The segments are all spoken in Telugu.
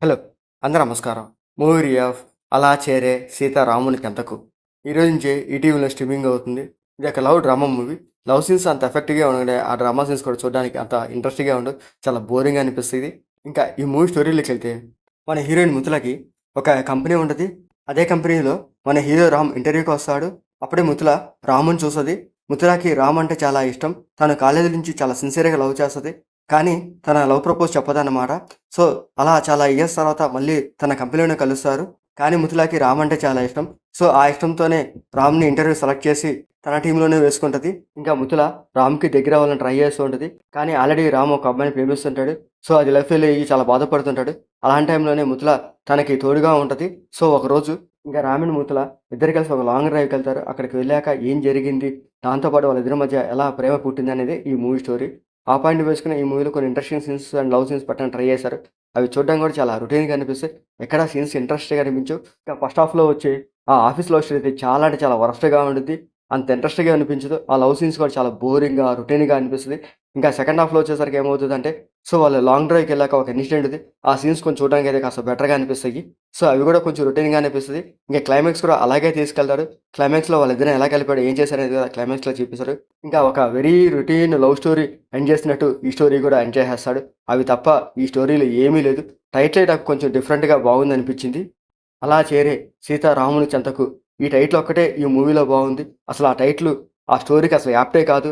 హలో! అందరూ నమస్కారం. మూవీ ఆఫ్ 'అలా చేరే సీతారామునికెంతకు' ఈరోజు నుంచే ఈటీవీలో స్ట్రీమింగ్ అవుతుంది. ఇది ఒక love drama movie. Love scenes అంత ఎఫెక్టివ్‌గా ఉండే ఆ డ్రామా సీన్స్ కూడా చూడడానికి అంత ఇంట్రెస్టింగ్‌గా ఉండవు. చాలా బోరింగ్‌గా అనిపిస్తది. ఇంకా ఈ మూవీ స్టోరీలోకెళ్తే మన హీరోయిన్ మిథులకి ఒక కంపెనీ ఉంటది. అదే కంపెనీలో మన హీరో రామ్ ఇంటర్వ్యూకి వస్తాడు. అప్పుడే మిథుల రాముని చూస్తది. మిథులకి రామ్ అంటే చాలా ఇష్టం. తను కాలేజీ నుంచి చాలా సిన్సియర్‌గా లవ్ చేస్తది. కానీ తన లవ్ ప్రపోజ్ చెప్పదన్నమాట. సో, అలా చాలా ఇయర్స్ తర్వాత మళ్ళీ తన కంపెనీలోనే కలుస్తారు. కానీ మిథులకి రామ్ అంటే చాలా ఇష్టం. సో, ఆ ఇష్టంతోనే రామ్‌ని ఇంటర్వ్యూ సెలెక్ట్ చేసి తన టీమ్‌లోనే వేసుకుంటది. ఇంకా మిథుల రామ్‌కి దగ్గర అవ్వాలని ట్రై చేస్తూ ఉంటది. కానీ ఆల్రెడీ రామ్ ఒక అమ్మాయిని ప్రేమిస్తుంటాడు. సో, అది లవ్ ఫెయిల్ అయ్యి చాలా బాధపడుతుంటాడు. అలాంటి టైంలోనే మిథుల తనకి తోడుగా ఉంటది. సో, ఒకరోజు ఇంకా రామ్ అండ్ మిథుల ఇద్దరు కలిసి ఒక లాంగ్ డ్రైవ్‌కెళ్తారు. అక్కడికి వెళ్ళాక ఏం జరిగింది? దాంతో పాటు వాళ్ళిద్దరి మధ్య ఎలా ప్రేమ పుట్టిందనేదే ఈ మూవీ స్టోరీ. ఆ పాయింట్ బేసుకొని ఈ మూవీలో కొన్ని interesting scenes and love scenes పెట్టడానికి ట్రై చేశారు. అవి చూడడానికి కూడా చాలా రొటీన్‌గా అనిపిస్తాయి. ఎక్కడ సీన్స్ ఇంట్రెస్ట్‌గా అనిపించవు. ఇంకా ఫస్ట్ హాఫ్‌లో వచ్చే ఆ ఆఫీస్ లవ్ స్టోరీ అయితే చాలా అంటే చాలా వరస్ట్‌గా ఉండిద్ది. అంత ఇంట్రెస్ట్‌గా అనిపించదు. ఆ లవ్ సీన్స్ కూడా చాలా బోరింగ్‌గా, రొటీన్‌గా అనిపిస్తది. ఇంకా సెకండ్ హాఫ్‌లో వచ్చేసరికి ఏమవుతదంటే, సో, వాళ్ళు లాంగ్ డ్రైవ్‌కెళ్ళాక ఒక ఇన్సిడెంట్ ఉంది. ఆ సీన్స్ కొంచెం చూడడానికైతే కాస్త బెటర్‌గా అనిపిస్తాయి. సో, అవి కూడా కొంచెం రొటీన్‌గా అనిపిస్తది. ఇంకా క్లైమాక్స్ కూడా అలాగే తీసుకెళ్తాడు. క్లైమాక్స్‌లో వాళ్ళిద్దరిని ఎలా కలిపాడు, ఏం చేశారనేది కూడా క్లైమాక్స్‌లో చూపిస్తారు. ఇంకా ఒక very routine love story end చేసినట్టు ఈ స్టోరీ కూడా ఎండ్ చేసేస్తాడు. అవి తప్ప ఈ స్టోరీలో ఏమీ లేదు. టైటిలే నాకు కొంచెం డిఫరెంట్‌గా బాగుందనిపించింది. 'అలా చేరే సీతారాముని చెంతకు' ఈ టైటిల్ ఒక్కటే ఈ మూవీలో బాగుంది. అసలు ఆ టైటిల్ ఆ స్టోరీకి అసలు యాప్టే కాదు.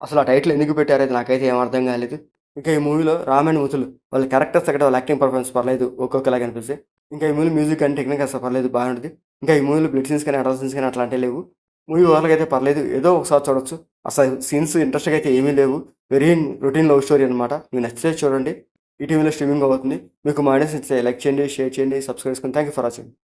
అసలు ఆ టైటిల్ ఎందుకు పెట్టారో నాకైతే ఏం అర్థం కాలేదు. ఇంకా ఈ మూవీలో రామ్ అండ్ మిథులు వాళ్ళ క్యారెక్టర్స్ ఒకటి వాళ్ళ యాక్టింగ్ పర్ఫార్మెన్స్ పర్లేదు. ఒక్కొక్కలాగా అనిపిస్తాయి. ఇంకా ఈ మూవీ మ్యూజిక్ కానీ టెక్నిక్ అసలు పర్లేదు బాగానే ఉంటది. ఇంకా ఈ మూవీలో బ్లడ్ సీన్స్ కానీ, అడల్ట్ సీన్స్ కానీ అట్లాంటివి లేవు. మూవీ ఓవరాల్‌గా అయితే పర్లేదు. ఏదో ఒకసారి చూడొచ్చు. అసలు సీన్స్ ఇంట్రెస్ట్‌గా అయితే ఏమీ లేవు. వెరీ రొటీన్ లవ్ స్టోరీ అనమాట. మీకు నచ్చితే చూడండి. ఈటీవీలో స్ట్రీమింగ్ అవుతుంది. మీకు మా ఐడియాస్ నచ్చితే లైక్ చేయండి, షేర్ చేయండి, సబ్స్క్రైబ్ చేసుకోండి. Thank you for watching.